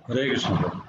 Hare Krishna.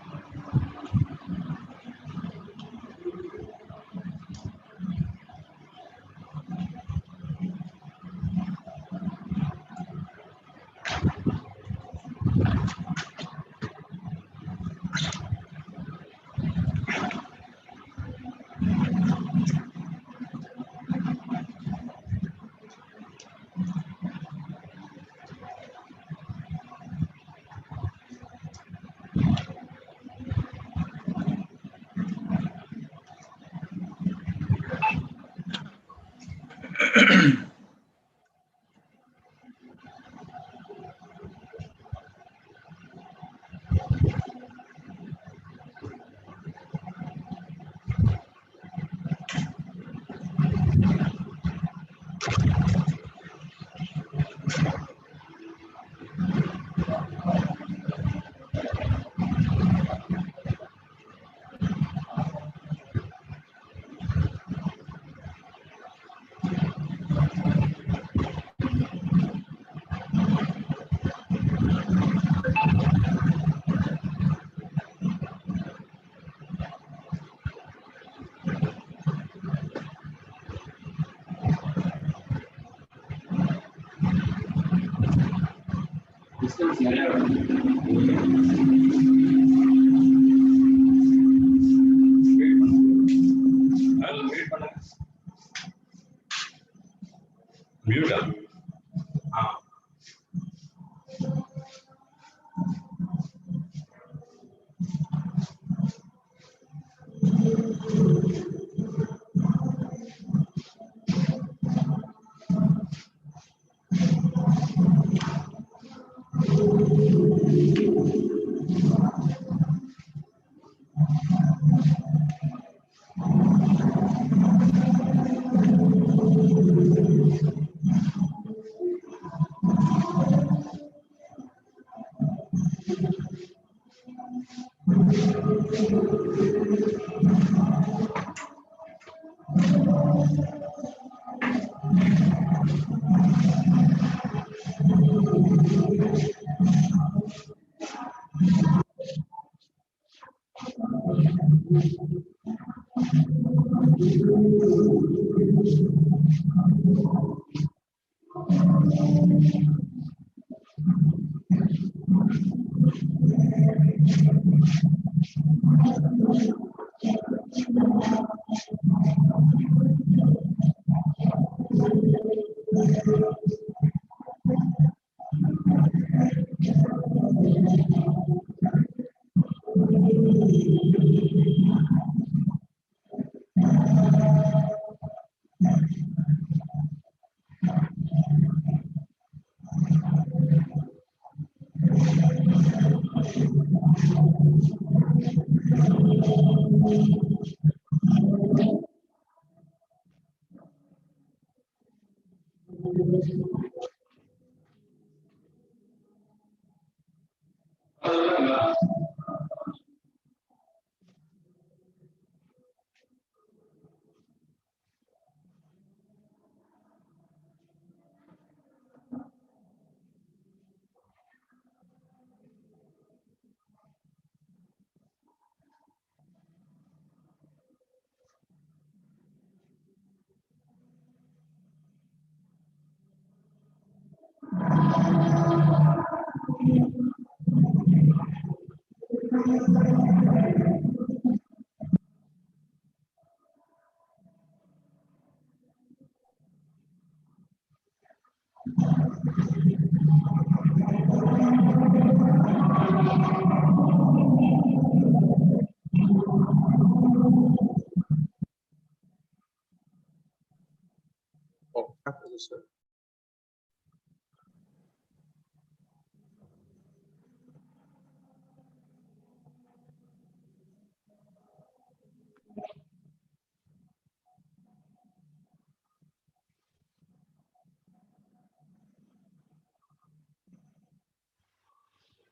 Sir.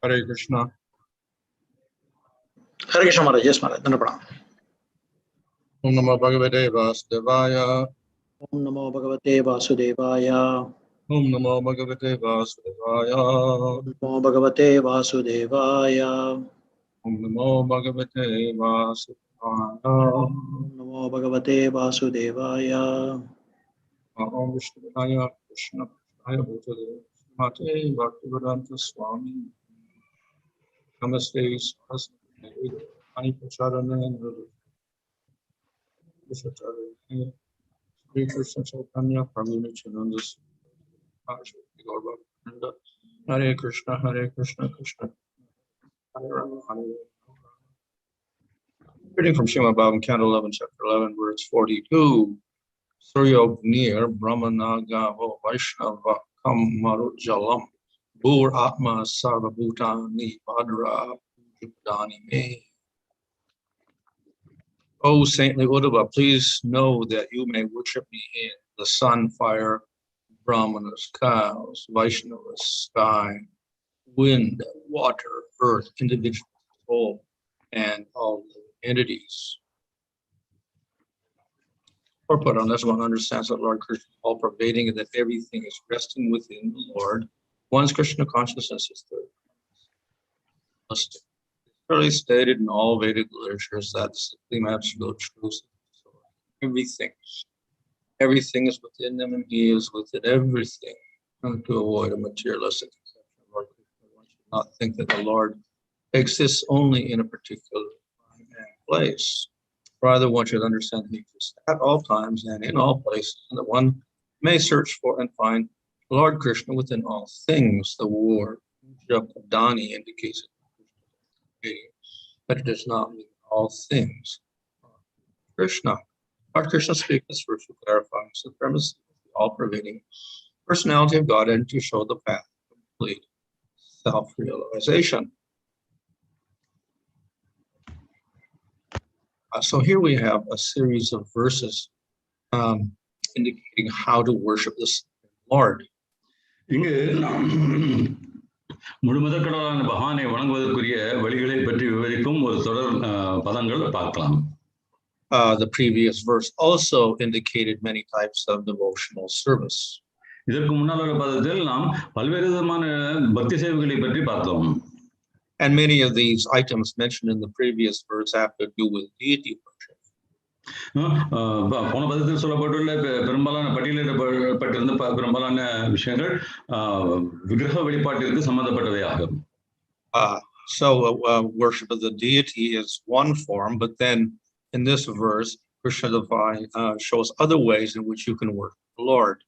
Hare Krishna. Hare Krishna Maharaj. Yes, Maharaj. Dhanapranam. Om Namo Bhagavate Vasudevaya. Om Namo Bhagavate Vasudevaya. Om Namo Bhagavate Vasudevaya. Om Namo Bhagavate Vasudevaya. Om Namo Bhagavate Vasudevaya. Om Namo Bhagavate Vasudevaya. Om Vaishnavas Krishna Bhutale Mate Bhaktivedanta Swami. Namaste Saraswati Ani Pracharana Visacharana Sri Krishna Chaitanya Prabhu Nityananda Lord Bhaktivinoda Hare Krishna Krishna Hare Rama Hare Rama. Reading from Srimad Bhagavatam, Canto 11, Chapter 11, verse 42. Sūryo, gnir, brāhmaṇā, gāvo, vaiṣṇavaḥ, kham, marut, jalam, bhūr, ātmā, sarva-bhūtāni, bhadra, pūjā-padāni me. O saintly Uddhava, please know that you may worship me in the sun, fire, brāhmaṇas, cows, Vaishnavas, sky, wind, water, earth, individual soul, and all entities. Purport on this one understands that Lord Kṛṣṇa is all-pervading and that everything is resting within the Lord. One's Krishna consciousness is third. It's clearly stated in all Vedic literatures that the supreme absolute truth. Everything is within them, and He is within everything. And to avoid a materialistic conception of Lord Kṛṣṇa, one should not think that the Lord exists only in a particular time and place. Rather, one should understand that He exists at all times and in all places, and that one may search for and find Lord Kṛṣṇa within all things. The word pūjā-padāni indicates but it does not mean all things. Krishna. Lord Kṛṣṇa speaks this verse to clarify the supremacy of the all-pervading personality of Godhead and to show the path to complete self-realization. So here we have a series of verses indicating how to worship this Lord. முழுமுதற்கடவுளான பகவானை வணங்குவதற்குரிய வழிகளை பற்றி விவரிக்கும் ஒரு தொடர் பதங்கள் பார்க்கலாம். The previous verse also indicated many types of devotional service. இதற்கு முன்னால் உள்ள பதத்தில் நாம் பல்வேறு விதமான பக்தி சேவைகளை பற்றி பார்த்தோம். And many of these items mentioned in the previous verse have to do with deity worship. போன பதத்தில் சொல்லப்பட்டுள்ள பெரும்பாலான பட்டியலிடப்பட்டிருந்த பெரும்பாலான விஷயங்கள் விக்கிரக வழிபாட்டிற்கு சம்பந்தப்பட்டவையாகும். So worship of the deity is one form, but then in this verse, Krishna divine shows other ways in which you can worship the Lord.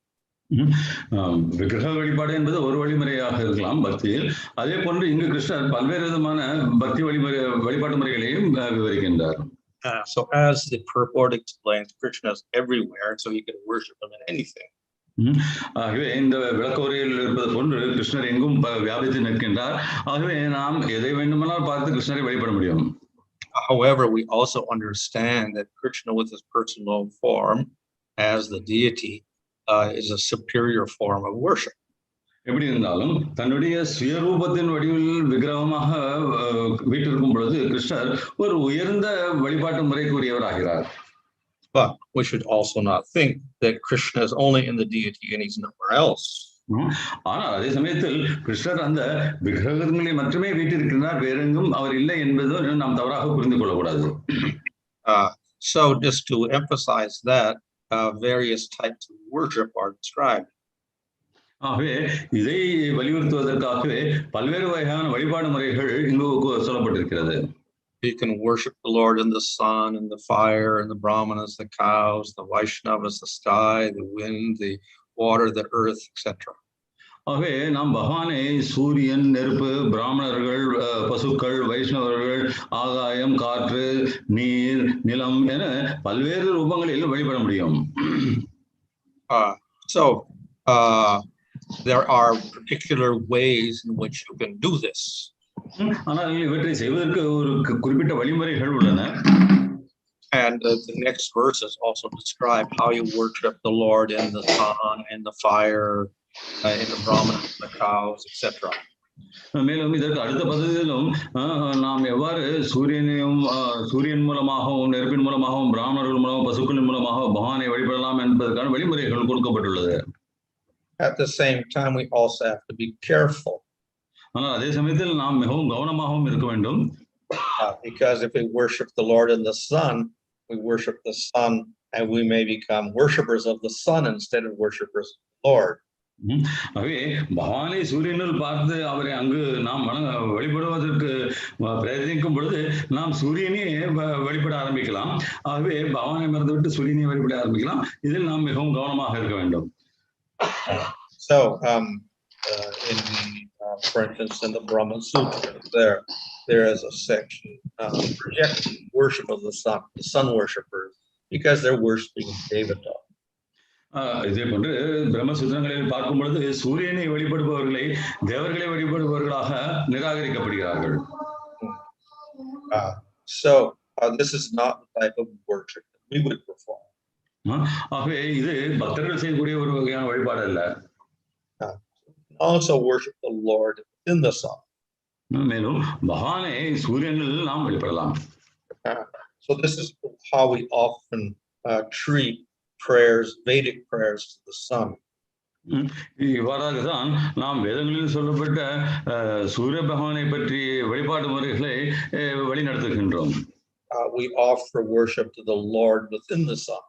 விக்கிரக வழிபாடு என்பது ஒரு வழிமுறையாக இருக்கலாம் பக்தியில். அதே போன்று இங்கு கிருஷ்ணர் பல்வேறு விதமான பக்தி வழிபாட்டு முறைகளையும் விவரிக்கின்றார். So as the purport explains, Krishna is everywhere, so you can worship him in anything. ஆகவே இந்த விளக்க உரையில் இருப்பது போன்று கிருஷ்ணர் எங்கும் வியாபித்து நிற்கின்றார். ஆகவே நாம் எதை வேண்டுமானால் பார்த்து கிருஷ்ணரை வழிபட முடியும். However, we also understand that Krishna with his personal form as the deity is a superior form of worship. எப்படி இருந்தாலும் தன்னுடைய சுயரூபத்தின் வடிவில் விக்கிரகமாக வீட்டிருக்கும் பொழுது கிருஷ்ணர் ஒரு உயர்ந்த வழிபாட்டு முறைக்குரியவராகிறார். But we should also not think that Krishna is only in the deity and he's nowhere else. ஆனால் அதே சமயத்தில் கிருஷ்ணர் அந்த விக்கிரகங்களில் மட்டுமே வீட்டிருக்கிறார், வேறெங்கும் அவர் இல்லை என்பது நாம் தவறாக புரிந்து கொள்ளக்கூடாது. So just to emphasize that, various types of worship are described. ஆகவே இதை வலியுறுத்துவதற்காகவே பல்வேறு வகையான வழிபாடு முறைகள் இங்கு சொல்லப்பட்டிருக்கிறது. You can worship the Lord in the sun and the fire and the brāhmaṇas, the cows, the Vaishnavas, the sky, the wind, the water, the earth, etc. ஆகவே நாம் பகவானை சூரியன், நெருப்பு, பிராமணர்கள், பசுக்கள், வைஷ்ணவர்கள், ஆகாயம், காற்று, நீர், நிலம் என பல்வேறு ரூபங்களில் வழிபட முடியும். There are particular ways in which you can do this. ஆனால் இவற்றை செய்வதற்கு ஒரு குறிப்பிட்ட வழிமுறைகள் உள்ளன. And the next verses also describe how you worship the Lord in the sun, in the fire, in the brāhmaṇas, the cows, etc. மேலும் இதற்கு அடுத்த பதத்திலும் நாம் எவ்வாறு சூரியன் மூலமாகவும் நெருப்பின் மூலமாகவும் பிராமணர்கள் மூலமாகவும் பசுக்களின் மூலமாக பகவானை வழிபடலாம் என்பதற்கான வழிமுறைகள் கொடுக்கப்பட்டுள்ளது. At the same time, we also have to be careful. ஆனால் அதே சமயத்தில் நாம் மிகவும் கவனமாகவும் இருக்க வேண்டும். Because if we worship the Lord in the sun, we worship the sun, and we may become worshippers of the sun instead of worshippers of the Lord. ஆகவே பகவானை சூரியனில் பார்த்து அவரை அங்கு நாம் வழிபடுவதற்கு பிரயத்னிக்கும் பொழுது நாம் சூரியனை வழிபட ஆரம்பிக்கலாம். ஆகவே பகவானை மறந்துவிட்டு சூரியனை வழிபட ஆரம்பிக்கலாம். இதில் நாம் மிகவும் கவனமாக இருக்க வேண்டும். So for instance, in the Brahma Sutra, there is a section rejecting worship of the sun worshippers, because they're worshiping devotee. இதே போன்று பிரம்மசூத்திரங்களில் பார்க்கும் பொழுது சூரியனை வழிபடுபவர்களை தேவர்களை வழிபடுபவர்களாக நிராகரிக்கப்படுகிறார்கள். So this is not the type of worship that we would perform. ஆகவே இது பக்தர்கள் செய்யக்கூடிய ஒரு வகையான வழிபாடு அல்ல. Also worship the Lord in the sun. மேலும் பகவானை சூரியனில் நாம் வழிபடலாம். So this is how we often treat prayers, Vedic prayers to the sun. இவ்வாறாக தான் நாம் வேதங்களில் சொல்லப்பட்ட சூரிய பகவானை பற்றி வழிபாடு முறைகளை வழிநடத்துகின்றோம். We offer worship to the Lord within the sun.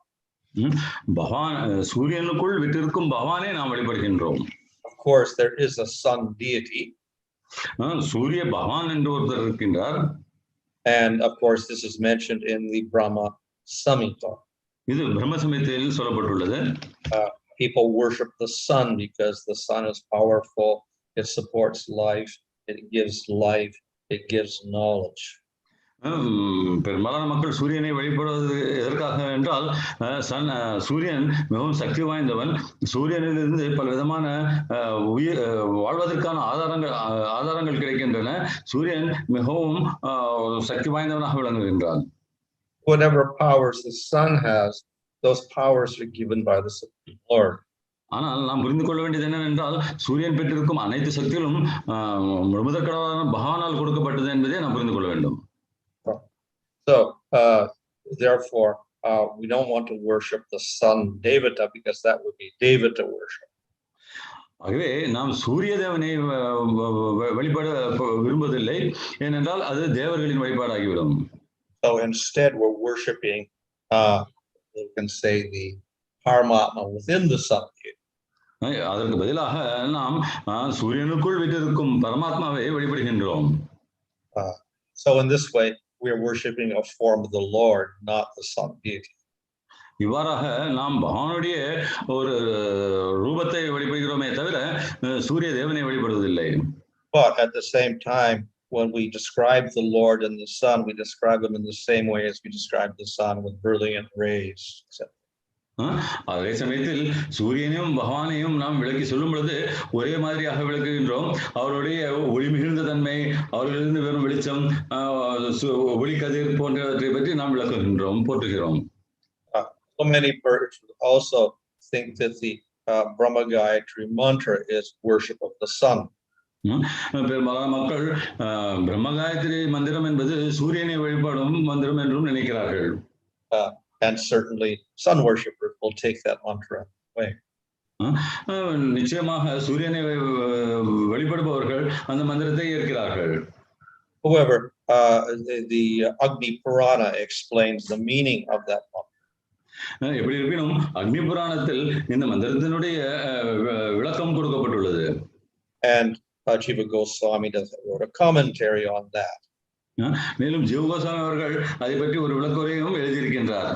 பகவான் சூரியனுக்குள் விட்டிருக்கும் பகவானை நாம் வழிபடுகின்றோம். Of course, there is a sun deity. சூரிய பகவான் என்று ஒருத்தர் இருக்கின்றார். And of course, this is mentioned in the Brahma Samhita. இது பிரம்ம சம்ஹிதையில் சொல்லப்பட்டுள்ளது. People worship the sun because the sun is powerful, it supports life, it gives life, it gives knowledge. பெரும்பாலான மக்கள் சூரியனை வழிபடுவது எதற்காக என்றால் சூரியன் மிகவும் சக்தி வாய்ந்தவன். சூரியனிலிருந்து பல விதமான வாழ்வதற்கான ஆதாரங்கள் கிடைக்கின்றன. சூரியன் மிகவும் சக்தி வாய்ந்தவனாக விளங்குகின்றான். Whatever powers the sun has, those powers are given by the Supreme Lord. ஆனால் நாம் புரிந்து கொள்ள வேண்டியது என்னவென்றால் சூரியன் பெற்றிருக்கும் அனைத்து சக்திகளும் முதற்கடவுளான பகவானால் கொடுக்கப்பட்டது என்பதை நாம் புரிந்து கொள்ள வேண்டும். So therefore we don't want to worship the sun devata, because that would be devata worship. ஆகவே நாம் சூரிய தேவனை வழிபட விரும்புவதில்லை, ஏனென்றால் அது தேவர்களின் வழிபாடாகிவிடும். So instead we're worshiping you can say the ātmā within the sun. அதற்கு பதிலாக நாம் சூரியனுக்குள் விட்டிருக்கும் பரமாத்மாவை வழிபடுகின்றோம். So in this way we are worshiping a form of the Lord, not the sun deity. இவ்வாறாக நாம் பகவானுடைய ஒரு ரூபத்தை வழிபடுகிறோமே தவிர சூரிய தேவனை வழிபடுவதில்லை. But at the same time, when we describe the Lord and the sun, we describe them in the same way as we describe the sun, with brilliant rays, etc. அதே சமயத்தில் சூரியனையும் பகவானையும் நாம் விளக்கி சொல்லும் பொழுது ஒரே மாதிரியாக விளக்குகின்றோம். அவருடைய ஒளி மிகுந்த தன்மை, அவர்களிருந்து வெறும் வெளிச்சம், ஒளி கதிர் போன்றவற்றை பற்றி நாம் விளக்குகின்றோம், போற்றுகிறோம். So many persons also think that the Brahma Gayatri mantra is worship of the sun. பெரும்பாலான மக்கள் பிரம்ம காயத்ரி மந்திரம் என்பது சூரியனை வழிபாடும் மந்திரம் என்றும் நினைக்கிறார்கள். And certainly sun worshippers will take that mantra away. நிச்சயமாக சூரியனை வழிபடுபவர்கள் அந்த மந்திரத்தை ஏற்கிறார்கள். However, the Agni Purana explains the meaning of that mantra. எப்படி இருப்பினும் அக்னி புராணத்தில் இந்த மந்திரத்தினுடைய விளக்கம் கொடுக்கப்பட்டுள்ளது. And Jiva Goswami wrote a commentary on that. மேலும் ஜீவ கோஸ்வாமி அவர்கள் அதை பற்றி ஒரு விளக்குரையும் எழுதியிருக்கின்றார்.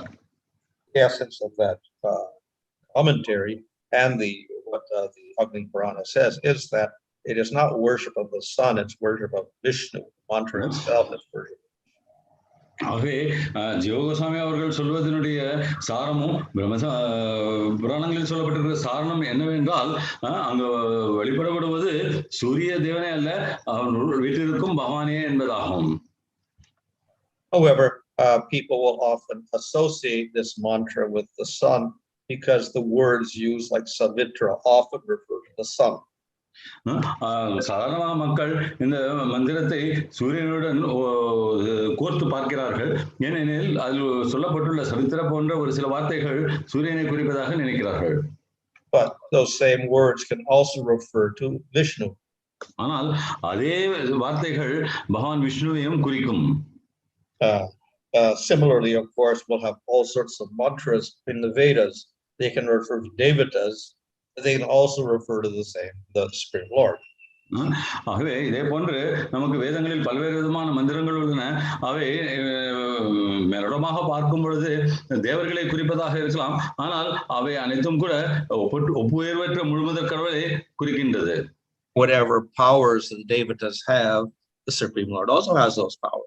The essence of that commentary and what the Agni Purana says is that it is not worship of the sun, it's worship of Vishnu. The mantra itself is worship. ஆகவே ஜீவ கோஸ்வாமி அவர்கள் சொல்வதனுடைய சாரமும் புராணங்களில் சொல்லப்பட்டிருக்கிற சாரணம் என்னவென்றால் அங்கு வழிபடப்படுவது சூரிய தேவனே அல்ல, அவர் வீட்டிற்கும் பகவானே என்பதாகும். However, people will often associate this mantra with the sun because the words used like Savitra often refer to the sun. சாதாரண மக்கள் இந்த மந்திரத்தை சூரியனுடன் கோர்த்து பார்க்கிறார்கள், ஏனெனில் அதில் சொல்லப்பட்டுள்ள சரித்திர போன்ற ஒரு சில வார்த்தைகள் சூரியனை குறிப்பதாக நினைக்கிறார்கள். But those same words can also refer to Vishnu. ஆனால் அதே வார்த்தைகள் பகவான் விஷ்ணுவையும் குறிக்கும். Similarly, of course, we'll have all sorts of mantras in the Vedas. They can refer to devatas, but they can also refer to the Supreme Lord. ஆகவே இதே போன்று நமக்கு வேதங்களில் பல்வேறு விதமான மந்திரங்கள் உள்ளன. அவை மேலோட்டமாக பார்க்கும் பொழுது தேவர்களை குறிப்பதாக இருக்கலாம். ஆனால் அவை அனைத்தும் கூட ஒப்புயர்வற்ற முழுமுதற் கடவுளை குறிக்கின்றது. Whatever powers the devatas have, the Supreme Lord also has those powers.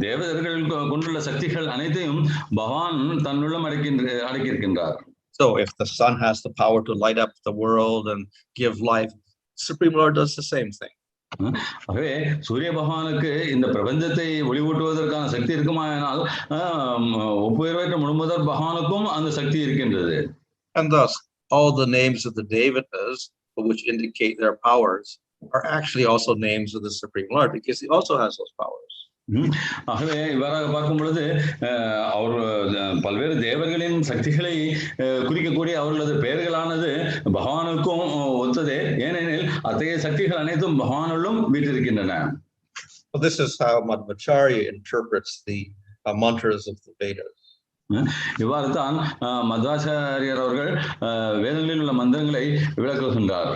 தேவதர்கள் கொண்டுள்ள சக்திகள் அனைத்தையும் பகவான் தன்னுள்ளம் அடக்கியிருக்கின்றார். So if the sun has the power to light up the world and give life, Supreme Lord does the same thing. ஆகவே சூரிய பகவானுக்கு இந்த பிரபஞ்சத்தை ஒளிவூட்டுவதற்கான சக்தி இருக்குமானால் ஒப்புயர்வற்ற முழுமுதற் பகவானுக்கும் அந்த சக்தி இருக்கின்றது. And thus all the names of the devatas, which indicate their powers, are actually also names of the Supreme Lord, because he also has those powers. ஆகவே இவ்வாறாக பார்க்கும் பொழுது அவர் பல்வேறு தேவர்களின் சக்திகளை குறிக்கக்கூடிய அவர்களது பெயர்களானது பகவானுக்கும் ஒத்ததே. ஏனெனில் அத்தகைய சக்திகள் அனைத்தும் பகவானுள்ளும் வீற்றிருக்கின்றன. This is how Madhvacharya interprets the mantras of the Vedas. இவ்வாறு தான் மத்வாச்சாரியர் அவர்கள் வேதங்களில் உள்ள மந்திரங்களை விளக்குகின்றார்.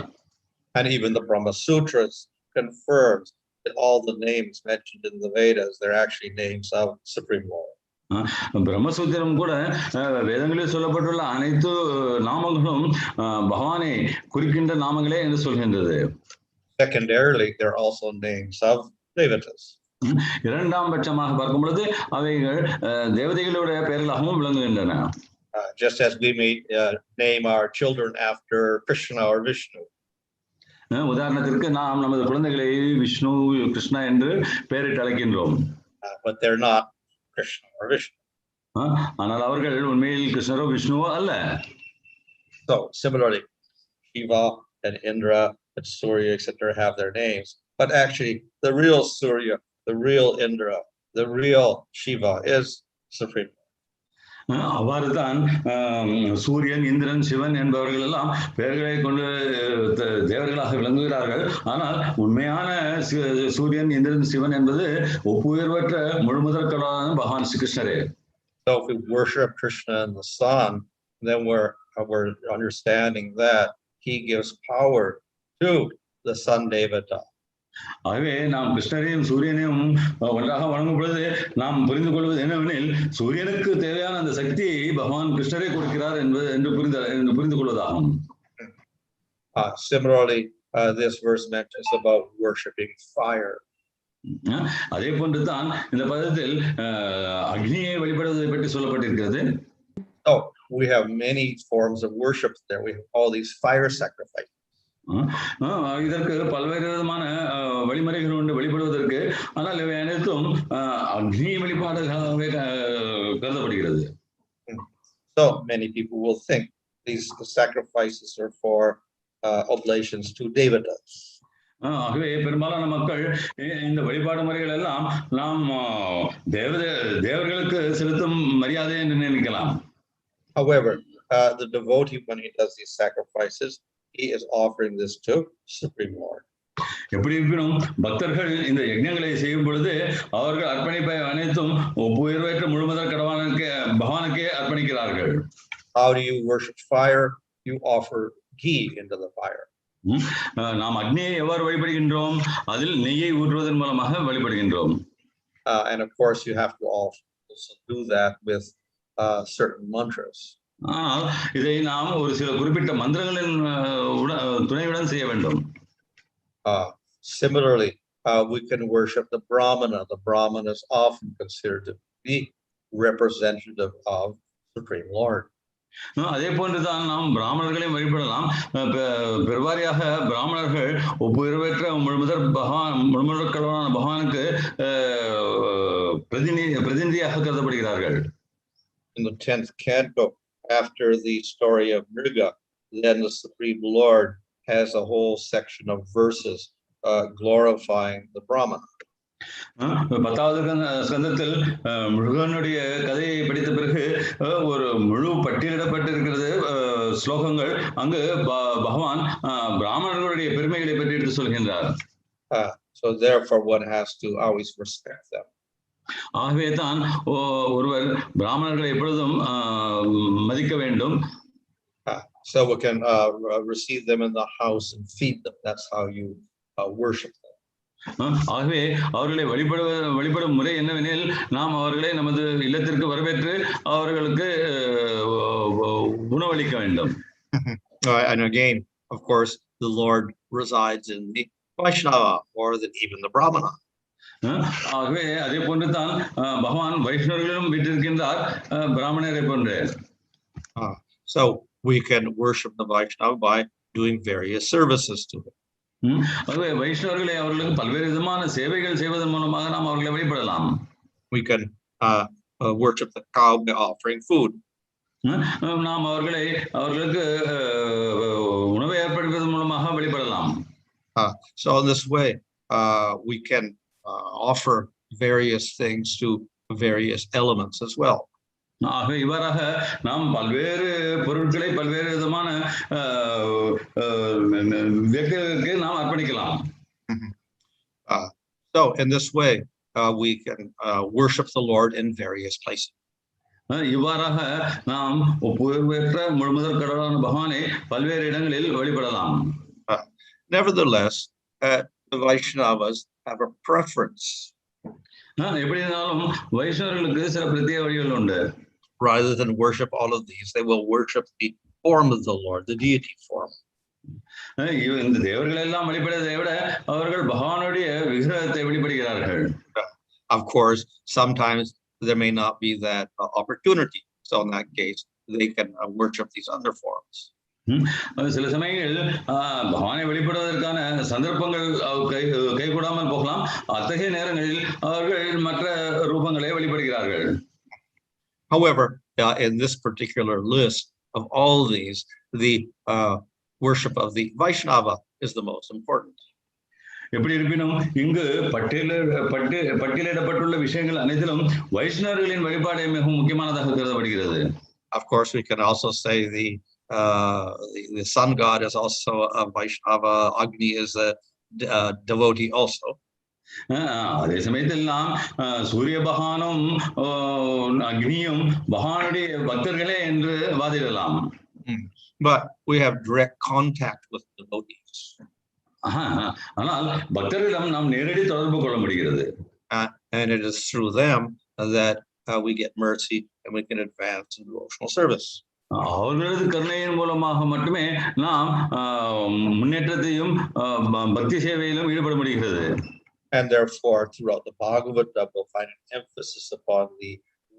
And even the Brahma Sutras confirms that all the names mentioned in the Vedas, they're actually names of Supreme Lord. Brahmasutra கூட வேதங்களில் சொல்லப்பட்டுள்ள அனைத்து நாமங்களும் பகவானை குறிக்கின்ற நாமங்களே என்று சொல்கின்றது. Secondarily, they're also names of devatas. இரண்டாம் பட்சமாக பார்க்கும் பொழுது அவைகள் தேவதைகளுடைய பெயர்களாகவும் விளங்குகின்றன. Just as we may name our children after Krishna or Vishnu. உதாரணத்திற்கு நாம் நமது குழந்தைகளை விஷ்ணு கிருஷ்ணா என்று பெயரிட்டு அழைக்கின்றோம். But they're not Krishna or Vishnu. ஆனால் அவர்கள் உண்மையில் கிருஷ்ணரோ விஷ்ணுவோ அல்ல. So similarly, Shiva and Indra and Surya, etc., have their names, but actually the real Surya, the real Indra, the real Shiva is Supreme. அவ்வாறு தான் சூரியன், இந்திரன், சிவன் என்பவர்கள் எல்லாம் பெயர்களை கொண்டு தேவர்களாக விளங்குகிறார்கள். ஆனால் உண்மையான சூரியன், இந்திரன், சிவன் என்பது ஒப்புயர்வற்ற முழுமுதற் கடவுளான பகவான் ஸ்ரீ கிருஷ்ணரே. So if we worship Krishna and the sun, then we're understanding that he gives power to the sun devata. ஆகவே நாம் கிருஷ்ணரையும் சூரியனையும் ஒன்றாக வணங்கும் பொழுது நாம் புரிந்து கொள்வது என்னவெனில் சூரியனுக்கு தேவையான அந்த சக்தியை பகவான் கிருஷ்ணரே கொடுக்கிறார் என்று புரிந்து கொள்வதாகும். Similarly, this verse mentions about worshiping fire. அதே போன்று தான் இந்த பதத்தில் அக்னியை வழிபடுவதை பற்றி சொல்லப்பட்டிருக்கிறது. So we have many forms of worship there. We have all these fire sacrifices. இதற்கு பல்வேறு விதமான வழிமுறைகள் உண்டு வழிபடுவதற்கு. ஆனால் இவை அனைத்தும் அக்னி வழிபாடுகளாகவே கருதப்படுகிறது. So many people will think these sacrifices are for oblations to devatas. ஆகவே பெரும்பாலான மக்கள் இந்த வழிபாடு முறைகள் எல்லாம் நாம் தேவர்களுக்கு செலுத்தும் மரியாதை என்று நினைக்கலாம். However, the devotee, when he does these sacrifices, he is offering this to Supreme Lord. எப்படி இருப்பினும் பக்தர்கள் இந்த யஜ்ஞங்களை செய்யும் பொழுது அவர்கள் அர்ப்பணிப்பை அனைத்தும் ஒப்புயர்வற்ற முழுமுதற் கடவுளுக்கு பகவானுக்கே அர்ப்பணிக்கிறார்கள். How do you worship fire? You offer ghee into the fire. நாம் அக்னியை எவ்வாறு வழிபடுகின்றோம்? அதில் நெய்யை ஊற்றுவதன் மூலமாக வழிபடுகின்றோம். And of course you have to also do that with certain mantras. ஆனால் இதை நாம் ஒரு சில குறிப்பிட்ட மந்திரங்களின் துணையுடன் செய்ய வேண்டும். Similarly, we can worship the brāhmaṇā. The brāhmaṇa is often considered to be representative of Supreme Lord. அதே போன்றுதான் நாம் பிராமணர்களையும் வழிபடலாம். பெருவாரியாக பிராமணர்கள் ஒப்புயர்வற்ற முழுமுதற் கடவுளான பகவானுக்கு பிரதிநிதியாக கருதப்படுகிறார்கள். In the 10th canto, after the story of Mriga, then the Supreme Lord has a whole section of verses glorifying the Brahmana. 10வது ஸ்கந்தத்தில் மிருகனுடைய கதையை படித்த பிறகு ஒரு முழு பட்டியலிடப்பட்டிருக்கிறது ஸ்லோகங்கள். அங்கு பகவான் பிராமணர்களுடைய பெருமைகளை பற்றி எடுத்து சொல்கின்றார். So therefore one has to always respect them. ஆகவே தான் ஒருவர் பிராமணர்களை எப்பொழுதும் மதிக்க வேண்டும். So we can receive them in the house and feed them. That's how you worship them. ஆகவே அவர்களை வழிபடும் முறை என்னவெனில் நாம் அவர்களை நமது இல்லத்திற்கு வரவேற்று அவர்களுக்கு உணவளிக்க வேண்டும். And again, of course, the Lord resides in the Vaishnava more than even the brāhmaṇā. ஆகவே அதே போன்று தான் பகவான் வைஷ்ணவர்களும் வீட்டிருக்கின்றார் பிராமணரை போன்றே. So we can worship the Vaishnava by doing various services to him. ஆகவே வைஷ்ணவர்களை அவர்களுக்கு பல்வேறு விதமான சேவைகள் செய்வதன் மூலமாக நாம் அவர்களை வழிபடலாம். We can worship the cow by offering food. நாம் அவர்களுக்கு உணவை ஏற்படுத்துவதன் மூலமாக வழிபடலாம். So in this way we can offer various things to various elements as well. ஆகவே இவ்வாறாக நாம் பல்வேறு பொருட்களை பல்வேறு விதமான வியக்திகளுக்கு நாம் அர்ப்பணிக்கலாம். So in this way we can worship the Lord in various places. இவ்வாறாக நாம் ஒப்புயர்வற்ற முழுமுதற் கடவுளான பகவானை பல்வேறு இடங்களில் வழிபடலாம். Nevertheless, the Vaishnavas have a preference. எப்படி இருந்தாலும் வைஷ்ணவர்களுக்கு சில பிரத்யேக வழிகள் உண்டு. Rather than worship all of these, they will worship the form of the Lord, the deity form. இந்த தேவர்கள் எல்லாம் வழிபடுவதை விட அவர்கள் பகவானுடைய விக்கிரகத்தை வழிபடுகிறார்கள். Of course, sometimes there may not be that opportunity. So in that case, they can worship these other forms. சில சமயங்களில் பகவானை வழிபடுவதற்கான சந்தர்ப்பங்கள் கைகூடாமல் போகலாம். அத்தகைய நேரங்களில் அவர்கள் மற்ற ரூபங்களை வழிபடுகிறார்கள். However, in this particular list of all these, the worship of the Vaishnava is the most important. எப்படி இருப்பினும் இங்கு பட்டியலிடப்பட்டுள்ள விஷயங்கள் அனைத்திலும் வைஷ்ணவர்களின் வழிபாடு மிகவும் முக்கியமானதாக கருதப்படுகிறது. Of course, we can also say the sun god is also a Vaishnava. Agni is a devotee also. அதே சமயத்தில் நாம் சூரிய பகவானும் அக்னியும் பகவானுடைய பக்தர்களே என்று வாதிடலாம். But we have direct contact with devotees. ஆனால் பக்தர்களிடம் நாம் நேரடி தொடர்பு கொள்ள முடிகிறது. And it is through them that we get mercy and we can advance in devotional service. அவர்களது கருணையின் மூலமாக மட்டுமே நாம் முன்னேற்றத்தையும் பக்தி சேவையிலும் ஈடுபட முடிகிறது. And therefore, throughout the Bhagavata, we'll find an emphasis upon the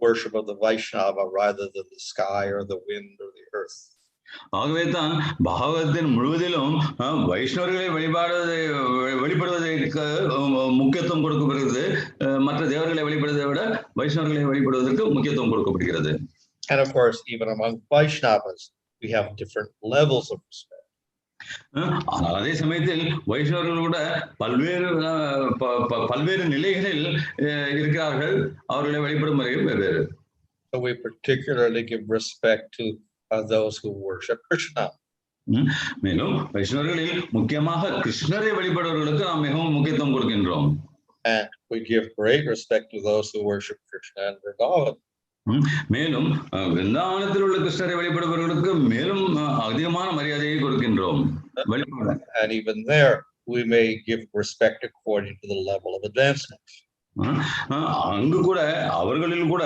worship of the Vaishnava rather than the sky or the wind or the earth. ஆகவே தான் பாகவதத்தின் முழுவதிலும் வைஷ்ணவர்களை வழிபடுவதற்கு முக்கியத்துவம் கொடுக்கப்படுகிறது. மற்ற தேவர்களை வழிபடுவதை விட வைஷ்ணவர்களை வழிபடுவதற்கு முக்கியத்துவம் கொடுக்கப்படுகிறது. And of course, even among Vaishnavas, we have different levels of respect. ஆனால் அதே சமயத்தில் வைஷ்ணவர்கள் கூட பல்வேறு நிலைகளில் இருக்கிறார்கள். அவர்களை வழிபடும் முறையும் வெவ்வேறு. So we particularly give respect to those who worship Kṛṣṇa. மேலும் வைஷ்ணவர்களில் முக்கியமாக கிருஷ்ணரை வழிபடுவர்களுக்கு நாம் மிகவும் முக்கியத்துவம் கொடுக்கின்றோம். And we give great respect to those who worship Kṛṣṇa and Uddhava. மேலும் விருந்தாவனத்தில் உள்ள கிருஷ்ணரை வழிபடுபவர்களுக்கு மேலும் அதிகமான மரியாதையை கொடுக்கின்றோம். And even there we may give respect according to the level of advancement. அங்கு கூட அவர்களில் கூட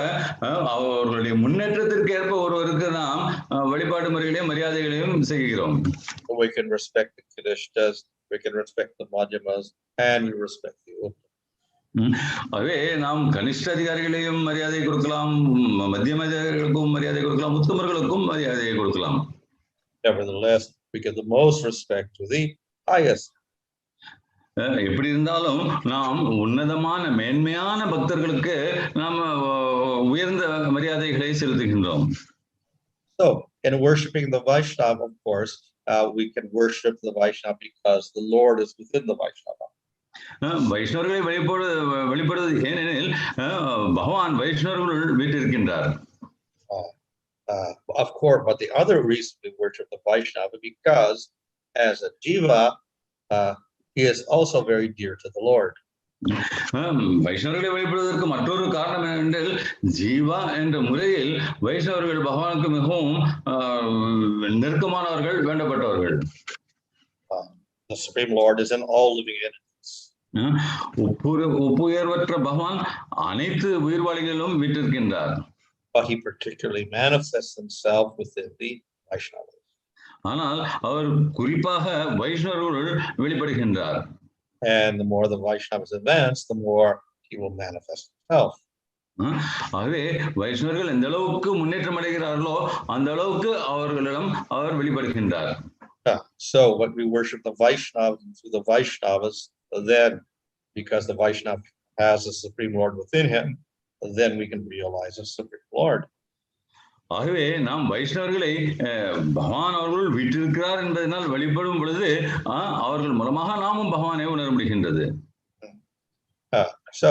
அவர்களுடைய முன்னேற்றத்திற்கு ஏற்ப ஒருவருக்கு நாம் வழிபாடு முறைகளையும் மரியாதைகளையும் செய்கிறோம். We can respect the Kanishtas, we can respect the Madhyamas, and we respect the Uddhava. ஆகவே நாம் கனிஷ்ட அதிகாரிகளையும் மரியாதை கொடுக்கலாம், மத்தியம அதிகாரிகளுக்கும் மரியாதை கொடுக்கலாம், உத்தமர்களுக்கும் மரியாதையை கொடுக்கலாம். Nevertheless, we give the most respect to the highest. எப்படி இருந்தாலும் நாம் உன்னதமான மேன்மையான பக்தர்களுக்கு நாம் உயர்ந்த மரியாதைகளை செலுத்துகின்றோம். So, in worshiping the Vaishnava, of course, we can worship the Vaishnava because the Lord is within the Vaishnava. வைஷ்ணவர்களை வழிபடுவது ஏனெனில் பகவான் வைஷ்ணவர்களுள் வீற்றிருக்கின்றார். Of course, but the other reason we worship the Vaishnava because as a jiva, he is also very dear to the Lord. வைஷ்ணவர்களை வழிபடுவதற்கு மற்றொரு காரணம் என்னவென்றால் ஜீவா என்ற முறையில் வைஷ்ணவர்கள் பகவானுக்கு மிகவும் நெருக்கமானவர்கள், வேண்டப்பட்டவர்கள். The Supreme Lord is in all living entities. ஒப்புயர்வற்ற பகவான் அனைத்து உயிர்வாளிகளிலும் வீற்றிருக்கின்றார். But he particularly manifests himself within the Vaishnavas. ஆனால் அவர் குறிப்பாக வைஷ்ணவர்கள் வெளிப்படுகின்றார். And the more the Vaishnavas advance, the more he will manifest himself. ஆகவே வைஷ்ணவர்கள் எந்த அளவுக்கு முன்னேற்றம் அடைகிறார்களோ அந்த அளவுக்கு அவர்களிடம் அவர் வெளிப்படுகின்றார். So when we worship the Vaishnavas through the Vaishnavas, then because the Vaishnava has the Supreme Lord within him, then we can realize the Supreme Lord. ஆகவே நாம் வைஷ்ணவர்களை பகவான் அவர்கள் வீற்றிருக்கிறார் என்பதனால் வழிபடும் பொழுது அவர்கள் மூலமாக நாமும் பகவானை உணர முடிகின்றது. So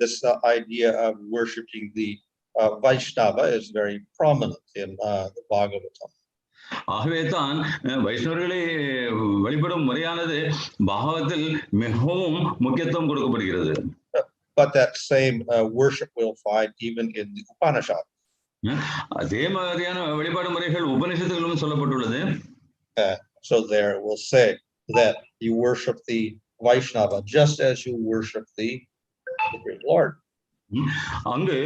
this idea of worshiping the Vaishnava is very prominent in the Bhagavatam. ஆகவே தான் வைஷ்ணவர்களை வழிபடும் முறையானது பாகவத்தில் மிகவும் முக்கியத்துவம் கொடுக்கப்படுகிறது. But that same worship we'll find even in the Upanishad. அதே மாதிரியான வழிபாடு முறைகள் உபநிஷத்துகளிலும் சொல்லப்பட்டுள்ளது. So there we'll say that you worship the Vaishnava just as you worship the Supreme Lord. அங்கு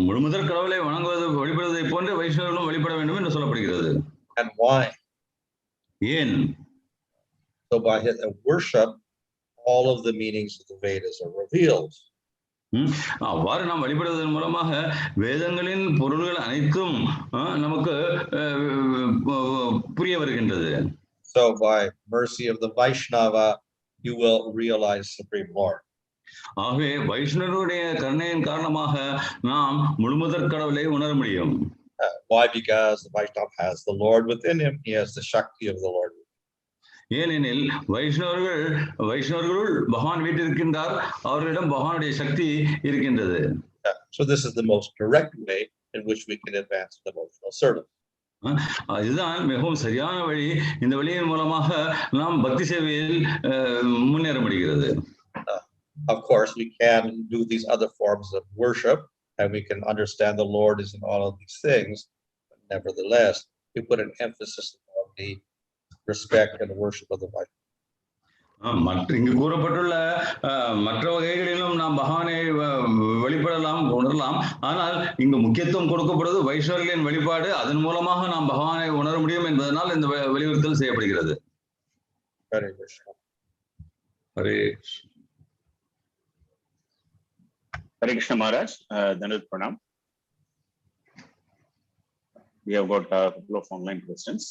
முழுமுதற் கடவுளை வணங்குவது வழிபடுவதை போன்று வைஷ்ணவர்களும் வழிபட வேண்டும் என்று சொல்லப்படுகிறது. And why? ஏன்? So by his worship, all of the meanings of the Vedas are revealed. அவ்வாறு நாம் வழிபடுவதன் மூலமாக வேதங்களின் பொருள்கள் அனைத்தும் நமக்கு புரிய வருகின்றது. So by mercy of the Vaishnava, you will realize Supreme Lord. ஆகவே வைஷ்ணவருடைய கருணையின் காரணமாக நாம் முழுமுதற் கடவுளை உணர முடியும். Why? Because the Vaishnava has the Lord within him. He has the Shakti of the Lord. ஏனெனில் வைஷ்ணவர்களுள் பகவான் வீற்றிருக்கின்றார், அவர்களிடம் பகவானுடைய சக்தி இருக்கின்றது. So this is the most direct way in which we can advance devotional service. இதுதான் மிகவும் சரியான வழி. இந்த வழியின் மூலமாக நாம் பக்தி சேவையில் முன்னேற முடிகிறது. Of course, we can do these other forms of worship, and we can understand the Lord is in all of these things. But nevertheless, we put an emphasis on the respect and worship of the Vaishnava. இங்கு கூறப்பட்டுள்ள மற்ற வகைகளிலும் நாம் பகவானை வழிபடலாம், உணரலாம். ஆனால் இங்கு முக்கியத்துவம் கொடுக்கப்படுவது வைஷ்ணவர்களின் வழிபாடு. அதன் மூலமாக நாம் பகவானை உணர முடியும் என்பதனால் இந்த வலியுறுத்தல் செய்யப்படுகிறது. Hare Krishna. Hare Hare Krishna Maharaj, Dhanut Pranam. We have got a couple of online questions.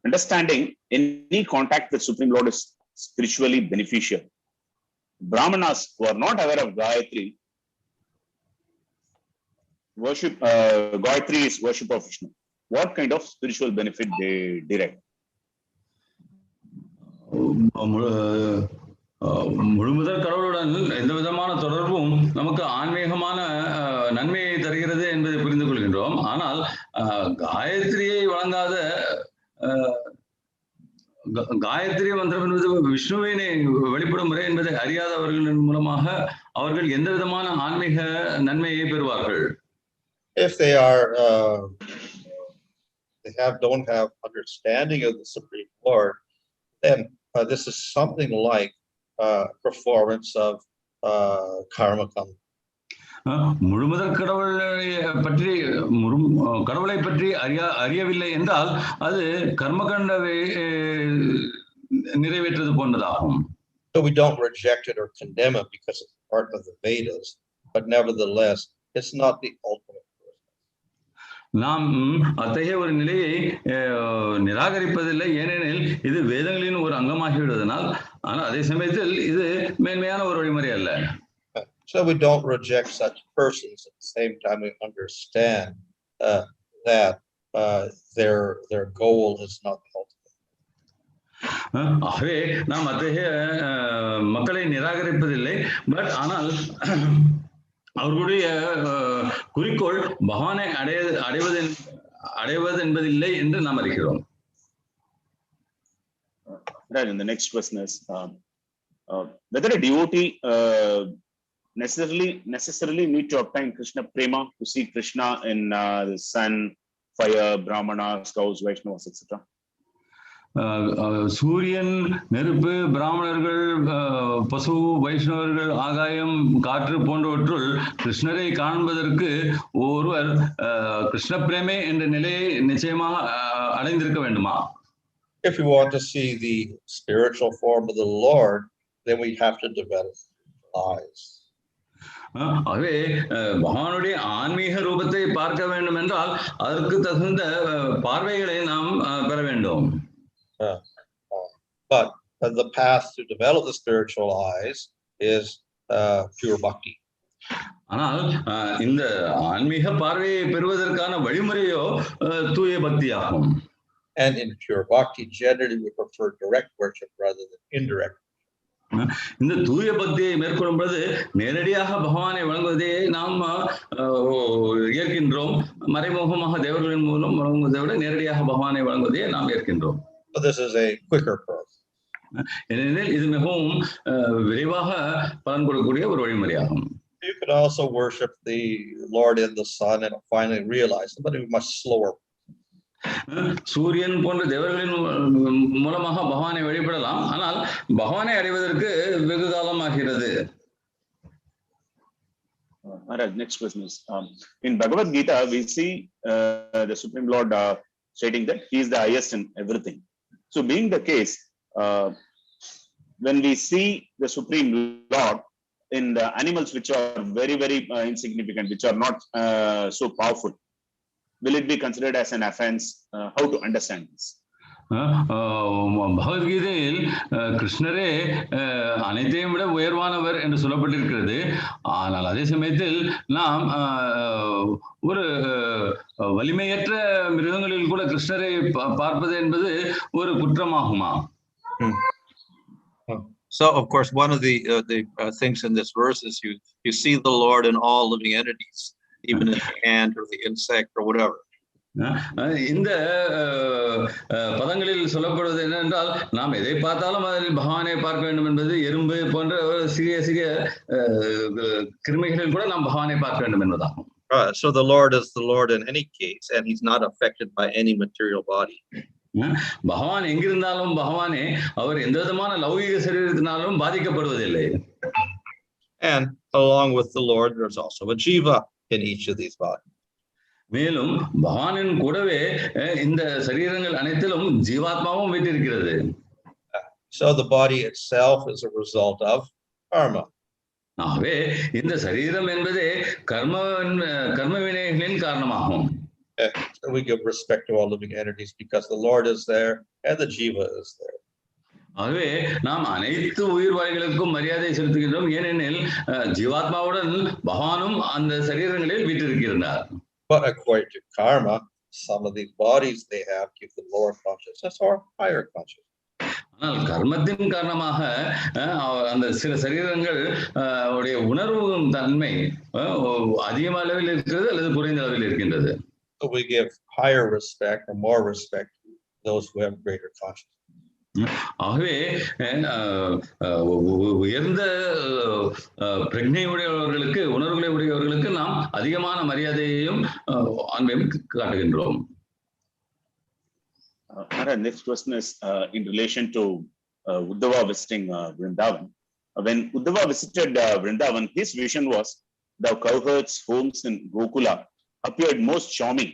Understanding any contact with Supreme Lord is spiritually beneficial. Brāhmaṇas who are not aware of Gayatri worship, Gayatri is worship of Vishnu. What kind of spiritual benefit they derive? முழுமுதற் கடவுளுடன் எந்த விதமான தொடர்பும் நமக்கு ஆன்மீகமான நன்மையை தருகிறது என்பதை புரிந்து கொள்கின்றோம். ஆனால் காயத்ரியை வழங்காத காயத்ரி மந்திரம் என்பது விஷ்ணுவினை வெளிப்படும் முறை என்பதை அறியாதவர்களின் மூலமாக அவர்கள் எந்த விதமான ஆன்மீக நன்மையை பெறுவார்கள்? If they are don't have understanding of the Supreme Lord, then this is something like performance of karma. முழுமுதற் கடவுளை பற்றி அறியவில்லை என்றால் அது கர்மகண்டவை நிறைவேற்றது போன்றதாகும். So we don't reject it or condemn it because it's part of the Vedas, but nevertheless it's not the ultimate. நாம் அத்தகைய ஒரு நிலையை நிராகரிப்பதில்லை, ஏனெனில் இது வேதங்களின் ஒரு அங்கமாகிவிடுவதனால். ஆனால் அதே சமயத்தில் இது மேன்மையான ஒரு வழிமுறை அல்ல. So we don't reject such persons. At the same time, we understand that their goal is not the ultimate. ஆகவே நாம் அத்தகைய மக்களை நிராகரிப்பதில்லை, பட் ஆனால் அவர்களுடைய குறிக்கோள் பகவானை அடைவது என்பதில்லை என்று நாம் அறிகிறோம். Right, and the next question is, whether a devotee necessarily need to obtain Krishna prema to see Krishna in the sun, fire, brāhmaṇās, cows, Vaishnavas, etc. சூரியன், நெருப்பு, பிராமணர்கள், பசு, வைஷ்ணவர்கள், ஆகாயம், காற்று போன்றவற்றுள் கிருஷ்ணரை காண்பதற்கு ஒருவர் கிருஷ்ண பிரேமே என்ற நிலையை நிச்சயமாக அடைந்திருக்க வேண்டுமா? If you want to see the spiritual form of the Lord, then we have to develop eyes. ஆகவே பகவானுடைய ஆன்மீக ரூபத்தை பார்க்க வேண்டும் என்றால் அதற்கு தகுந்த பார்வைகளை நாம் பெற வேண்டும். But the path to develop the spiritual eyes is pure bhakti. ஆனால் இந்த ஆன்மீக பார்வையை பெறுவதற்கான வழிமுறையோ தூய பக்தியாகும். And in pure bhakti, generally we prefer direct worship rather than indirect. இந்த தூய பக்தியை மேற்கொள்ளும் பொழுது நேரடியாக பகவானை வழங்குவதை நாம் ஏற்கின்றோம். மறைமுகமாக தேவர்களின் மூலம் வழங்குவதை விட நேரடியாக பகவானை வழங்குவதை நாம் ஏற்கின்றோம். So this is a quicker process. ஏனெனில் இது மிகவும் விரைவாக பலன் கொடுக்கக்கூடிய ஒரு வழிமுறையாகும். You could also worship the Lord in the sun and finally realize it, but it was much slower. சூரியன் போன்ற தேவர்களின் மூலமாக பகவானை வழிபடலாம், ஆனால் பகவானை அடைவதற்கு வெகு காலம் ஆகிறது. Next question is in Bhagavad Gita we see the Supreme Lord stating that he is the highest in everything. So being the case, when we see the Supreme Lord in the animals which are very insignificant, which are not so powerful, will it be considered as an offense? How to understand this? பகவத்கீதையில் கிருஷ்ணரே அனைத்தையும் விட உயர்வானவர் என்று சொல்லப்பட்டிருக்கிறது. ஆனால் அதே சமயத்தில் நாம் ஒரு வலிமையற்ற மிருகங்களில் கூட கிருஷ்ணரை பார்ப்பது என்பது ஒரு குற்றமாகுமா? So of course one of the things in this verse is you see the Lord in all living entities, even in the ant or the insect or whatever. இந்த பதங்களில் சொல்லப்படுவது என்னென்றால் நாம் எதை பார்த்தாலும் அதில் பகவானை பார்க்க வேண்டும் என்பது, எறும்பு போன்ற சிறிய கிருமிகளில் கூட நாம் பகவானை பார்க்க வேண்டும் என்பதாகும். So the Lord is the Lord in any case, and he's not affected by any material body. பகவான் எங்கிருந்தாலும் பகவானே அவர் எந்த விதமான லௌகிக சரீரத்தினாலும் பாதிக்கப்படுவதில்லை. And along with the Lord, there's also a jiva in each of these bodies. மேலும் பகவானின் கூடவே இந்த சரீரங்கள் அனைத்திலும் ஜீவாத்மாவும் வீற்றிருக்கிறது. So the body itself is a result of karma. ஆகவே இந்த சரீரம் என்பதே கர்ம வினைகளின் காரணமாகும். So we give respect to all living entities because the Lord is there and the jiva is there. ஆகவே நாம் அனைத்து உயிர்வாழிகளுக்கும் மரியாதை செலுத்துகின்றோம், ஏனெனில் ஜீவாத்மாவுடன் பகவானும் அந்த சரீரங்களில் வீற்றிருக்கிறார். But according to karma, some of these bodies they have give the lower consciousness or higher consciousness. ஆனால் கர்மத்தின் காரணமாக அந்த சில சரீரங்கள் உடைய உணர்வு தன்மை அதிக அளவில் இருக்கிறது அல்லது குறைந்த அளவில் இருக்கின்றது. So we give higher respect or more respect to those who have greater consciousness. ஆகவே உயர்ந்த பிரக்ஞை உடையவர்களுக்கு, உணர்வுகளை உடையவர்களுக்கு நாம் அதிகமான மரியாதையையும் அன்பையும் காட்டுகின்றோம். Next question is in relation to Uddhava visiting Vrindavan. When Uddhava visited Vrindavan, his vision was the cowherds' homes in Gokula appeared most charming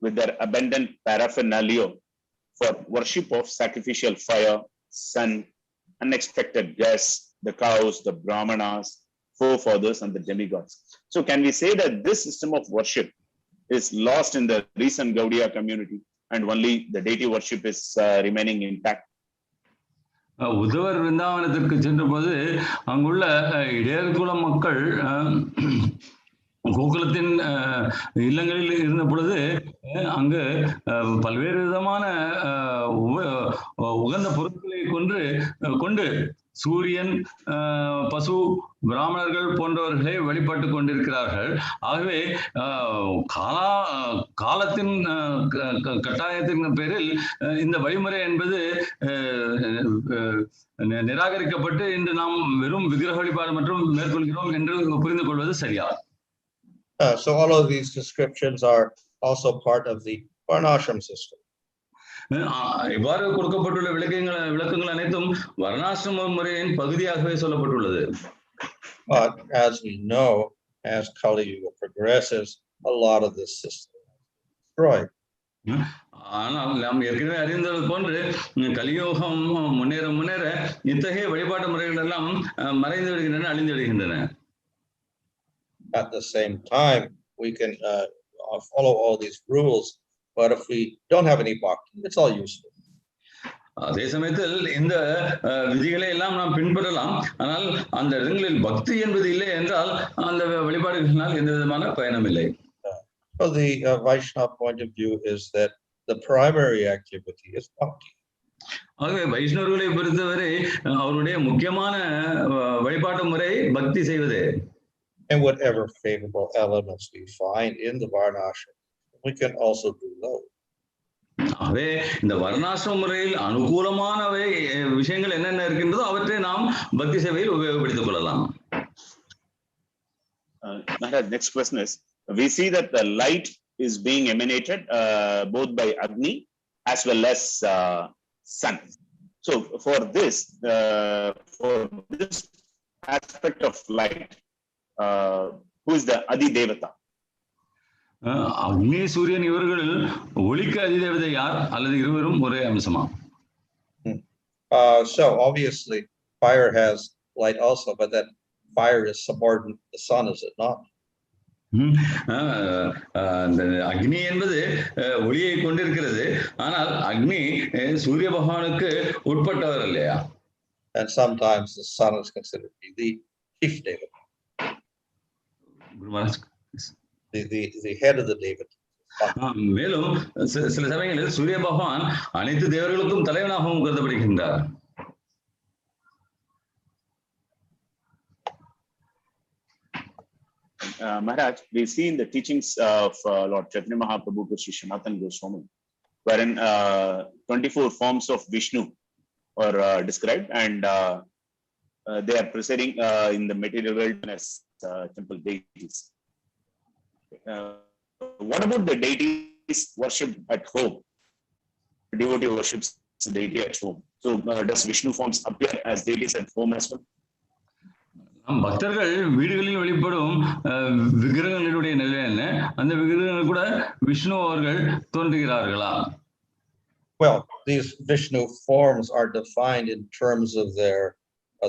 with their abundant paraphernalia for worship of sacrificial fire, sun, unexpected guests, the cows, the brāhmaṇās, forefathers, and the demigods. So can we say that this system of worship is lost in the recent Gaudiya community and only the deity worship is remaining intact? உத்தவர் விருந்தாவனத்திற்கு சென்ற போது அங்குள்ள இடையர்குல மக்கள் கோகுலத்தின் இல்லங்களில் இருந்த பொழுது அங்கு பல்வேறு விதமான உகந்த பொருட்களை கொண்டு சூரியன், பசு, பிராமணர்கள் போன்றவர்களை வழிபட்டு கொண்டிருக்கிறார்கள். ஆகவே காலத்தின் கட்டாயத்தின் பேரில் இந்த வழிமுறை என்பது நிராகரிக்கப்பட்டு இன்று நாம் வெறும் விக்கிரக வழிபாடு மற்றும் மேற்கொள்கிறோம் என்று புரிந்து கொள்வது சரியா? So all of these descriptions are also part of the varnashram system. இவ்வாறு கொடுக்கப்பட்டுள்ள விளக்கங்கள் அனைத்தும் வர்ணாசிரம முறையின் பகுதியாகவே சொல்லப்பட்டுள்ளது. But as we know, as Kali Yuga progresses, a lot of this system is destroyed. ஆனால் நாம் ஏற்கனவே அறிந்தது போன்று கலியுகம் முன்னேற இத்தகைய வழிபாட்டு முறைகள் எல்லாம் மறைந்து விடுகின்றன, அழிந்து விடுகின்றன. At the same time, we can follow all these rules, but if we don't have any bhakti, it's all useful. அதே சமயத்தில் இந்த விதிகளை எல்லாம் நாம் பின்பற்றலாம், ஆனால் அந்த இடங்களில் பக்தி என்பது இல்லை என்றால் அந்த வழிபாடுகளினால் எந்த விதமான பயனும் இல்லை. So the Vaishnava point of view is that the primary activity is bhakti. ஆகவே வைஷ்ணவர்களை பொறுத்தவரை அவருடைய முக்கியமான வழிபாட்டு முறை பக்தி செய்வதே. And whatever favorable elements we find in the varnashram, we can also do those. ஆகவே இந்த வர்ணாசிரம முறையில் அனுகூலமானவை விஷயங்கள் என்னென்ன இருக்கின்றதோ அவற்றை நாம் பக்தி சேவையில் உபயோகப்படுத்திக் கொள்ளலாம். Maharaj, next question is, we see that the light is being emanated both by agni as well as sun. So for this aspect of light, who is the Adi Devata? அக்னி சூரியன் இவர்களில் ஒளிக்கு அதிதேவதை யார் அல்லது இருவரும் ஒரே அம்சமா? So obviously fire has light also, but that fire is subordinate to the sun, is it not? அக்னி என்பது ஒளியை கொண்டிருக்கிறது, ஆனால் அக்னி சூரிய பகவானுக்கு உட்பட்டவர் இல்லையா? And sometimes the sun is considered to be the chief devata. The head of the devata. மேலும் சில சமயங்களில் சூரிய பகவான் அனைத்து தேவர்களுக்கும் தலைவனாகவும் கருதப்படுகின்றார். Maharaj, we see in the teachings of Lord Chaitanya Mahaprabhu to Sri Sanatana Goswami, wherein 24 forms of Vishnu are described, and they are presiding in the material world as temple deities. What about the deities worshipped at home? The devotee worships the deity at home. So does Vishnu forms appear as deities at home as well? பக்தர்கள் வீடுகளில் வழிபடும் விக்கிரகங்களுடைய நிலை என்ன? அந்த விக்கிரகங்கள் கூட விஷ்ணு அவர்கள் தோன்றுகிறார்களா? Well, these Vishnu forms are defined in terms of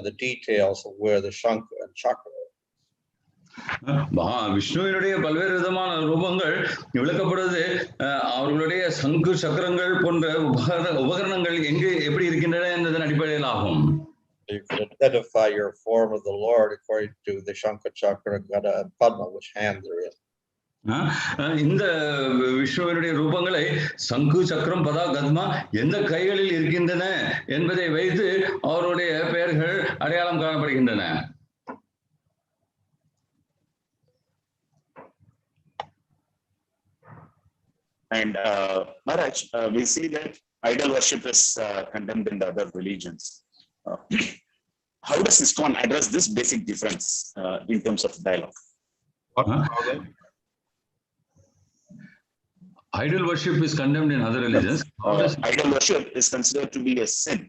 the details of where the Shankha and Chakra. விஷ்ணுவினுடைய பல்வேறு விதமான ரூபங்கள் விளக்கப்படுவது அவர்களுடைய சங்கு சக்கரங்கள் போன்ற உபகரணங்கள் எங்கு எப்படி இருக்கின்றன என்பதன் அடிப்படையில் ஆகும். You can identify your form of the Lord according to the Shankha, Chakra, Gada, and Padma, which hand they're in. இந்த விஷ்ணுவினுடைய ரூபங்களை சங்கு, சக்கரம், பதா, கத்மா எந்த கைகளில் இருக்கின்றன என்பதை வைத்து அவருடைய பெயர்கள் அடையாளம் காணப்படுகின்றன. And Maharaj, we see that idol worship is condemned in the other religions. How does ISKCON address this basic difference in terms of dialogue? Idol worship is condemned in other religions. Idol worship is considered to be a sin.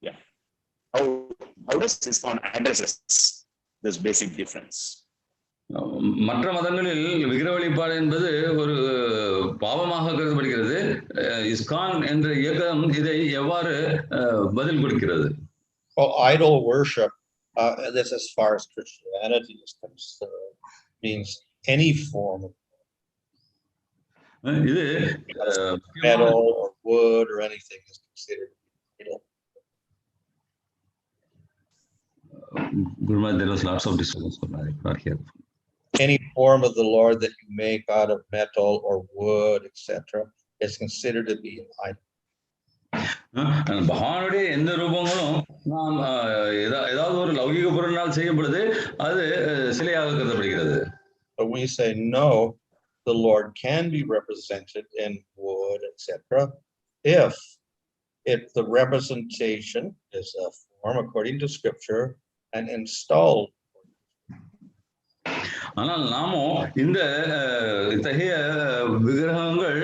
Yeah. How does ISKCON address this basic difference? மற்ற மதங்களில் விக்கிரக வழிபாடு என்பது ஒரு பாவமாக கருதப்படுகிறது. ISKCON என்ற இயக்கம் இதை எவ்வாறு பதில் கொடுக்கிறது? Well, idol worship, this as far as Christianity is concerned, means any form of இது metal or wood or anything is considered idol. Guruma, there was lots of disturbance not here. Any form of the Lord that you make out of metal or wood, etc., is considered to be an idol. பகவானுடைய எந்த ரூபங்களும் நாம் ஏதாவது ஒரு லௌகிக பொருளினால் செய்யும் பொழுது அது சிலையாக கருதப்படுகிறது. But we say no, the Lord can be represented in wood, etc. if the representation is a form according to scripture and installed. ஆனால் நாமோ இந்த இத்தகைய விக்கிரகங்கள்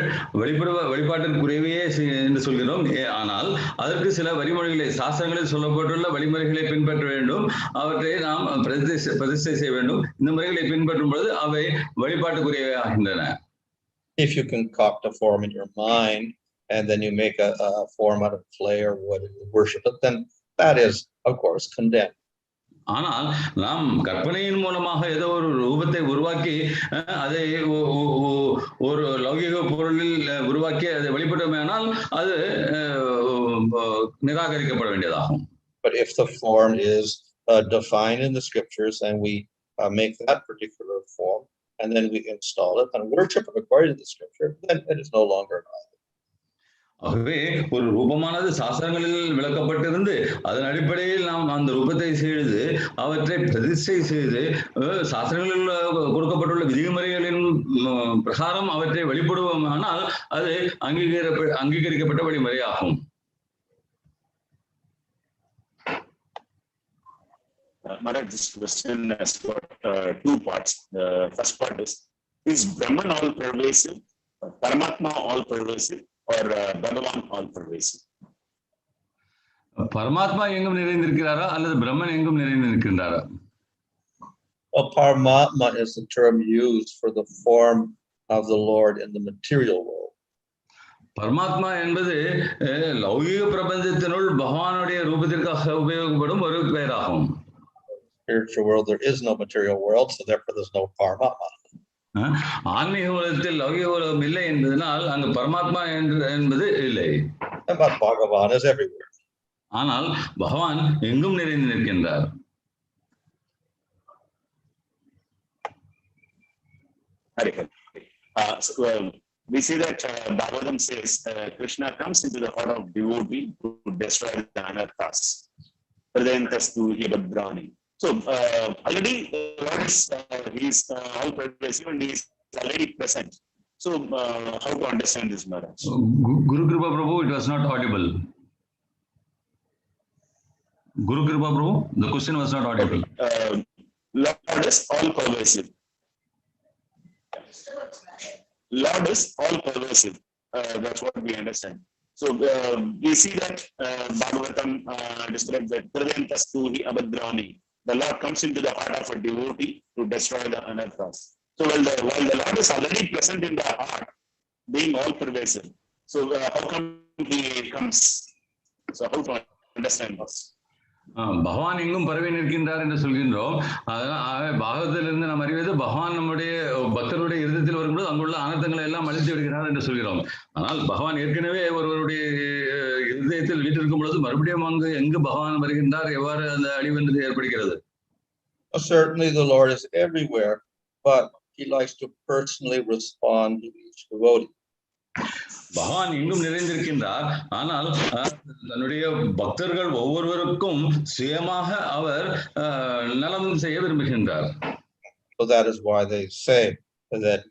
வழிபாட்டிற்குரியவே என்று சொல்கிறோம். ஆனால் அதற்கு சில வழிமுறைகளை சாஸ்திரங்களில் சொல்லப்பட்டுள்ள வழிமுறைகளை பின்பற்ற வேண்டும். அவற்றை நாம் பிரதிஷ்டை செய்ய வேண்டும். இந்த முறைகளை பின்பற்றும் பொழுது அவை வழிபாட்டுக்குரியவை ஆகின்றன. If you concoct a form in your mind and then you make a form out of clay or wood and worship it, then that is of course condemned. ஆனால் நாம் கற்பனையின் மூலமாக ஏதோ ஒரு ரூபத்தை உருவாக்கி அதை ஒரு லௌகிக பொருளில் உருவாக்கி அதை வழிபட்டோமேனால் அது நிராகரிக்கப்பட வேண்டியதாகும். But if the form is defined in the scriptures and we make that particular form and then we install it and worship it according to the scripture, then it is no longer an idol. ஆகவே ஒரு ரூபமானது சாஸ்திரங்களில் விளக்கப்பட்டிருந்து அதன் அடிப்படையில் நாம் அந்த ரூபத்தை செய்து அவற்றை பிரதிஷ்டை செய்து சாஸ்திரங்களில் கொடுக்கப்பட்டுள்ள விதிமுறைகளின் பிரகாரம் அவற்றை வழிபடுவோமானால் அது அங்கீகரிக்கப்பட்ட வழிமுறையாகும். Marut, this question has got two parts. The first part is Brahman all-pervasive, Paramatma all-pervasive, or Bhagavan all-pervasive? பரமாத்மா எங்கும் நிறைந்திருக்கிறாரா அல்லது பிரம்மன் எங்கும் நிறைந்திருக்கின்றாரா? Well, Paramatma is the term used for the form of the Lord in the material world. பரமாத்மா என்பது லௌகிக பிரபஞ்சத்தினுள் பகவானுடைய ரூபத்திற்காக உபயோகப்படும் ஒரு பெயராகும். Spiritual world, there is no material world, so therefore there's no Paramatma. ஆன்மீக உலகத்தில் லௌகிக உலகம் இல்லை என்பதனால் அங்கு பரமாத்மா என்பது இல்லை. But Bhagavan is everywhere. ஆனால் பகவான் எங்கும் நிறைந்து நிற்கின்றார். We see that Bhagavatam says Krishna comes into the heart of devotee to destroy the anarthas. So already Lord is all-pervasive and he is already present. So how to understand this, Maharaj? Guru Kripa Prabhu, it was not audible. Guru Kripa Prabhu, the question was not audible. Lord is all-pervasive. Lord is all-pervasive. That's what we understand. So we see that Bhagavatam describes that the Lord comes into the heart of a devotee to destroy the anarthas. So while the Lord is already present in the heart, being all-pervasive, so how come he comes? So how to understand this? பகவான் எங்கும் பரவி நிற்கின்றார் என்று சொல்கின்றோம். அதனால் பாகவத்திலிருந்து நாம் அறிவது பகவான் நம்முடைய பக்தருடைய இருதயத்தில் வரும்போது அங்குள்ள அனர்த்தங்களை எல்லாம் அழித்து விடுகிறார் என்று சொல்கிறோம். ஆனால் பகவான் ஏற்கனவே ஒருவருடைய இருதயத்தில் வீட்டிருக்கும் பொழுது மறுபடியும் அங்கு எங்கு பகவான் வருகின்றார், எவ்வாறு அந்த அழிவு என்று ஏற்படுகிறது? Certainly the Lord is everywhere, but he likes to personally respond to each devotee. பகவான் எங்கும் நிறைந்திருக்கின்றார், ஆனால் தன்னுடைய பக்தர்கள் ஒவ்வொருவருக்கும் சுயமாக அவர் நலம் செய்ய விரும்புகின்றார். So that is why they say that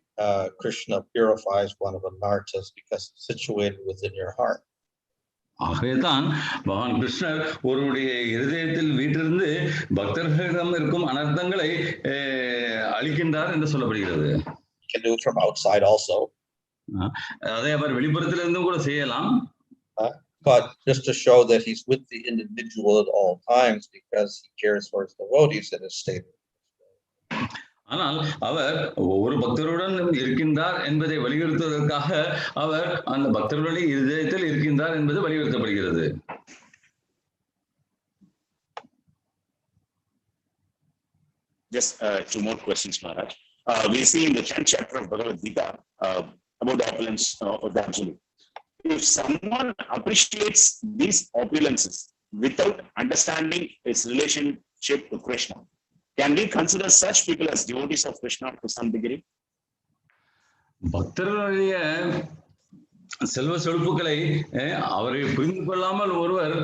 Krishna purifies one of the nartas because it's situated within your heart. ஆகவேதான் பகவான் கிருஷ்ணர் ஒருவருடைய இருதயத்தில் வீட்டிலிருந்து பக்தர்களிடம் இருக்கும் அனர்த்தங்களை அழிக்கின்றார் என்று சொல்லப்படுகிறது. You can do it from outside also. அதை அவர் வெளிப்புறத்திலிருந்தும் கூட செய்யலாம். But just to show that he's with the individual at all times because he cares for his devotees in his state. ஆனால் அவர் ஒவ்வொரு பக்தருடன் இருக்கின்றார் என்பதை வலியுறுத்துவதற்காக அவர் அந்த பக்தர்களுடைய இதயத்தில் இருக்கின்றார் என்பது வலியுறுத்தப்படுகிறது. Just two more questions, Maharaj. We see in the 10th chapter of Bhagavad Gita about the opulence of the Absolute. If someone appreciates these opulences without understanding its relationship to Krishna, can we consider such people as devotees of Krishna to some degree? பக்தர்களுடைய செல்வ செழிப்புகளை அவரை புரிந்து கொள்ளாமல் ஒருவர்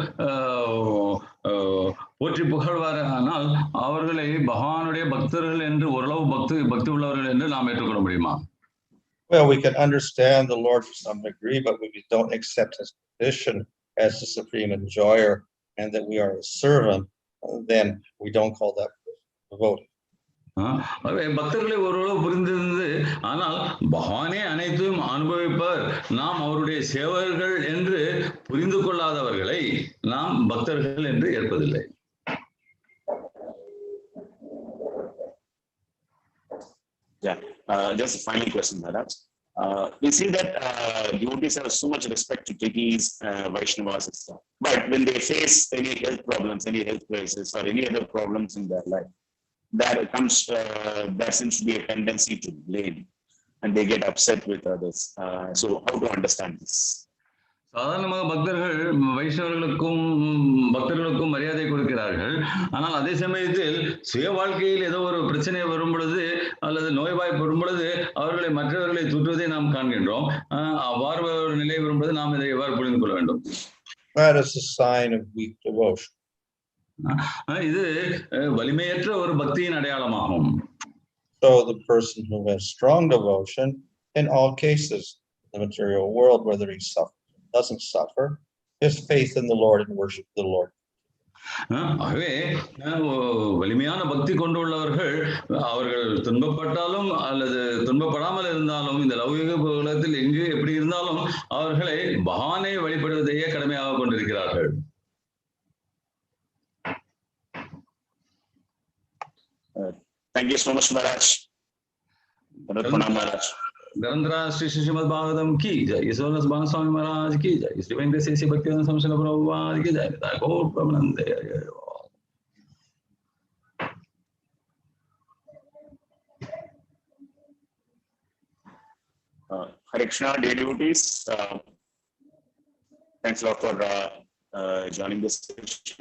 போற்றி புகழ்வார், ஆனால் அவர்களை பகவானுடைய பக்தர்கள் என்று ஓரளவு பக்தி உள்ளவர்கள் என்று நாம் ஏற்றுக்கொள்ள முடியுமா? Well, we can understand the Lord to some degree, but we don't accept his position as the supreme enjoyer and that we are a servant, then we don't call that devotee. பக்தர்களை ஓரளவு புரிந்திருந்து, ஆனால் பகவானே அனைத்தையும் அனுபவிப்பர், நாம் அவருடைய சேவகர்கள் என்று புரிந்து கொள்ளாதவர்களை நாம் பக்தர்கள் என்று ஏற்பதில்லை. Yeah, just a final question, Maharaj. We see that devotees have so much respect to deities, Vaishnavas and stuff. But when they face any health problems, any health crisis, or any other problems in their life, there seems to be a tendency to blame, and they get upset with others. So how to understand this? சாதாரணமாக பக்தர்களுக்கும் மரியாதை கொடுக்கிறார்கள். ஆனால் அதே சமயத்தில் சுய வாழ்க்கையில் ஏதோ ஒரு பிரச்சனை வரும் பொழுது அல்லது நோய்வாய்ப்படும் பொழுது அவர்களை மற்றவர்களை தூற்றுவதை நாம் காண்கின்றோம். அவ்வாறு ஒரு நிலை வரும்போது நாம் இதை எவ்வாறு புரிந்து கொள்ள வேண்டும்? That is a sign of weak devotion. இது வலிமையற்ற ஒரு பக்தியின் அடையாளமாகும். So the person who has strong devotion in all cases, the material world, whether he doesn't suffer, his faith in the Lord and worship the Lord. ஆகவே வலிமையான பக்தி கொண்டுள்ளவர்கள் அவர்கள் துன்பப்பட்டாலும் அல்லது துன்பப்படாமல் இருந்தாலும் இந்த லௌகிக உலகத்தில் எங்கு எப்படி இருந்தாலும் அவர்களை பகவானை வழிபடுவதையே கடமையாக கொண்டிருக்கிறார்கள். Thank you so much, Maharaj. Maharaj. Garandhara Sri Srimad Bhagavatam ki jai, Yasodhas Bhanswami Maharaj ki jai, Sri Venkateswara Bhaktivedanta Swami Srila Prabhupada ki jai, Thakur Brahmanande. Hare Krishna, dear devotees. Thanks a lot for joining this session.